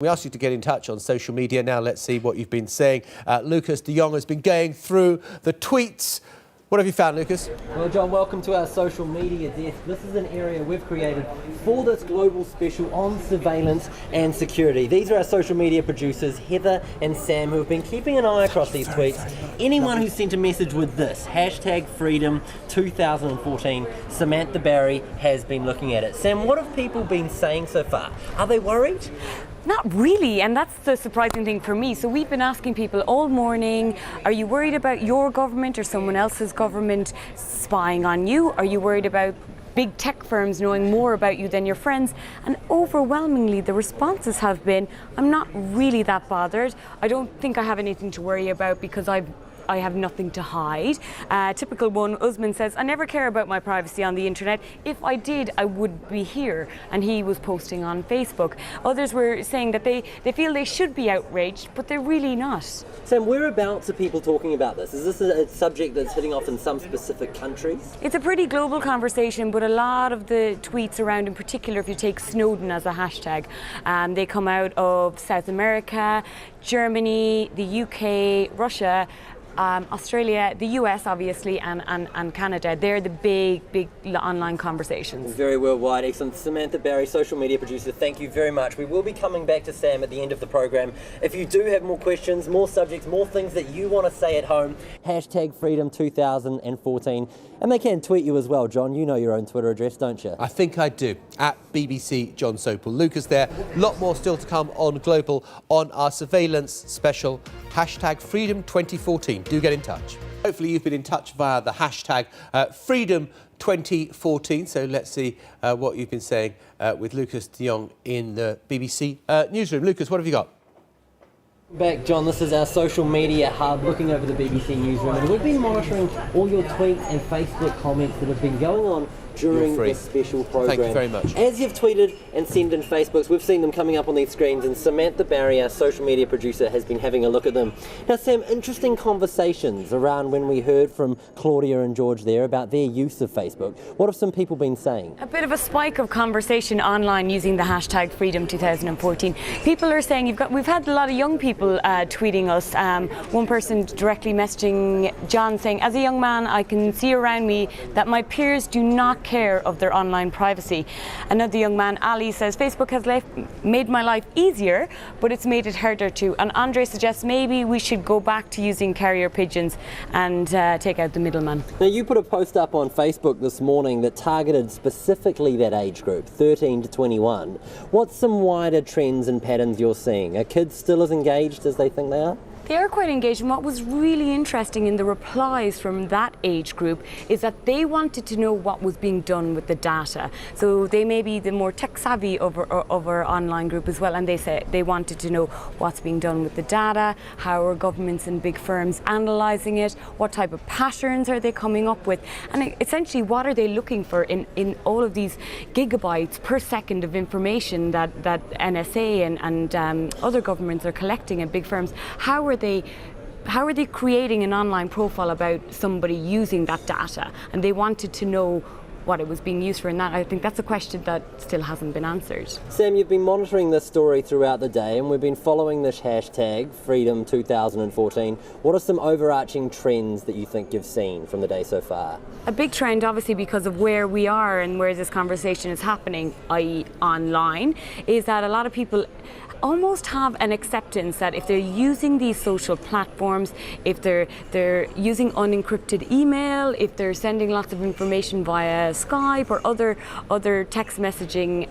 We asked you to get in touch on social media. Now let's see what you've been saying. Lucas de Jong has been going through the tweets. What have you found, Lucas? Well, John, welcome to our social media desk. This is an area we've created for this global special on surveillance and security. These are our social media producers, Heather and Sam, who have been keeping an eye across these tweets. Anyone who sent a message with this, #Freedom2014, Samantha Barry has been looking at it. Sam, what have people been saying so far? Are they worried? Not really, and that's the surprising thing for me. So we've been asking people all morning, are you worried about your government or someone else's government spying on you? Are you worried about big tech firms knowing more about you than your friends? And overwhelmingly the responses have been, I'm not really that bothered. I don't think I have anything to worry about because I have nothing to hide. Typical one, Usman says, I never care about my privacy on the internet. If I did, I would be here. And he was posting on Facebook. Others were saying that they feel they should be outraged, but they're really not. Sam, whereabouts are people talking about this? Is this a subject that's hitting off in some specific countries? It's a pretty global conversation, but a lot of the tweets around, in particular, if you take Snowden as a hashtag, they come out of South America, Germany, the UK, Russia, Australia, the US obviously, and Canada. They're the big online conversations. Very worldwide. Excellent. Samantha Barry, social media producer, thank you very much. We will be coming back to Sam at the end of the program. If you do have more questions, more subjects, more things that you want to say at home, #Freedom2014. And they can tweet you as well, John. You know your own Twitter address, don't you? I think I do. At BBC John Sopel. Lucas there. A lot more still to come on Global on our surveillance special. #Freedom2014. Do get in touch. Hopefully you've been in touch via the hashtag Freedom2014. So let's see what you've been saying with Lucas de Jong in the BBC newsroom. Lucas, what have you got? Back, John, this is our social media hub looking over the BBC newsroom, and we've been monitoring all your tweets and Facebook comments that have been going on during this special program. Thank you very much. As you've tweeted and sent in Facebooks, we've seen them coming up on these screens, and Samantha Barry, our social media producer, has been having a look at them. Now, Sam, interesting conversations around when we heard from Claudia and George there about their use of Facebook. What have some people been saying? A bit of a spike of conversation online using the hashtag Freedom2014. People are saying, we've had a lot of young people tweeting us. One person directly messaging John saying, as a young man, I can see around me that my peers do not care of their online privacy. Another young man, Ali, says Facebook has made my life easier, but it's made it harder too. And Andre suggests maybe we should go back to using carrier pigeons and take out the middleman. Now, you put a post up on Facebook this morning that targeted specifically that age group, 13 to 21. What's some wider trends and patterns you're seeing? Are kids still as engaged as they think they are? They are quite engaged, and what was really interesting in the replies from that age group is that they wanted to know what was being done with the data. So they may be the more tech-savvy of our online group as well, and they say they wanted to know what's being done with the data, how are governments and big firms analysing it, what type of patterns are they coming up with, and essentially what are they looking for in all of these gigabytes per second of information that NSA and other governments are collecting and big firms. How are they creating an online profile about somebody using that data? And they wanted to know what it was being used for, and I think that's a question that still hasn't been answered. Sam, you've been monitoring this story throughout the day, and we've been following this hashtag Freedom2014. What are some overarching trends that you think you've seen from the day so far? A big trend, obviously, because of where we are and where this conversation is happening, i.e. online, is that a lot of people almost have an acceptance that if they're using these social platforms, if they're using unencrypted email, if they're sending lots of information via Skype or other text messaging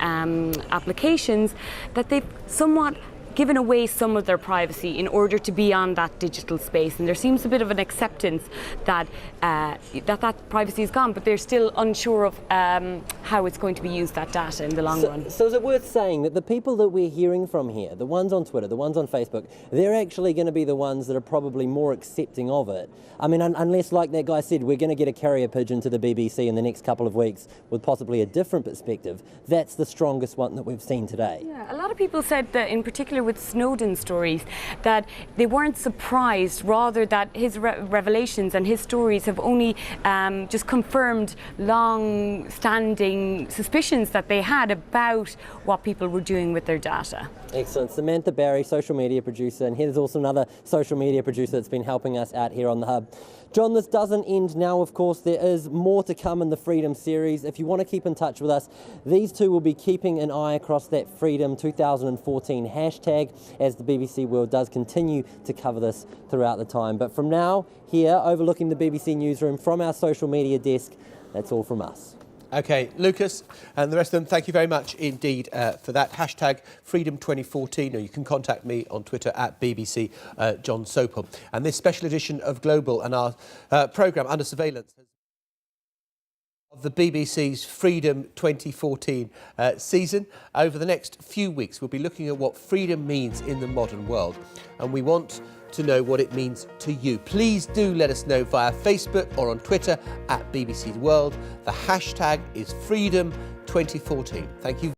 applications, that they've somewhat given away some of their privacy in order to be on that digital space. And there seems a bit of an acceptance that that privacy is gone, but they're still unsure of how it's going to be used, that data, in the long run. So is it worth saying that the people that we're hearing from here, the ones on Twitter, the ones on Facebook, they're actually going to be the ones that are probably more accepting of it? I mean, unless, like that guy said, we're going to get a carrier pigeon to the BBC in the next couple of weeks with possibly a different perspective. That's the strongest one that we've seen today. Yeah, a lot of people said that in particular with Snowden stories, that they weren't surprised, rather that his revelations and his stories have only just confirmed long-standing suspicions that they had about what people were doing with their data. Excellent. Samantha Barry, social media producer, and here's also another social media producer that's been helping us out here on The Hub. John, this doesn't end now, of course. There is more to come in the Freedom series. If you want to keep in touch with us, these two will be keeping an eye across that Freedom 2014 hashtag as the BBC World does continue to cover this throughout the time. But from now, here, overlooking the BBC newsroom from our social media desk, that's all from us. OK, Lucas and the rest of them, thank you very much indeed for that. Hashtag Freedom 2014, or you can contact me on Twitter at BBC John Sopel. And this special edition of Global and our programme Under Surveillance of the BBC's Freedom 2014 season. Over the next few weeks, we'll be looking at what freedom means in the modern world. And we want to know what it means to you. Please do let us know via Facebook or on Twitter at BBC World. The hashtag is Freedom 2014. Thank you.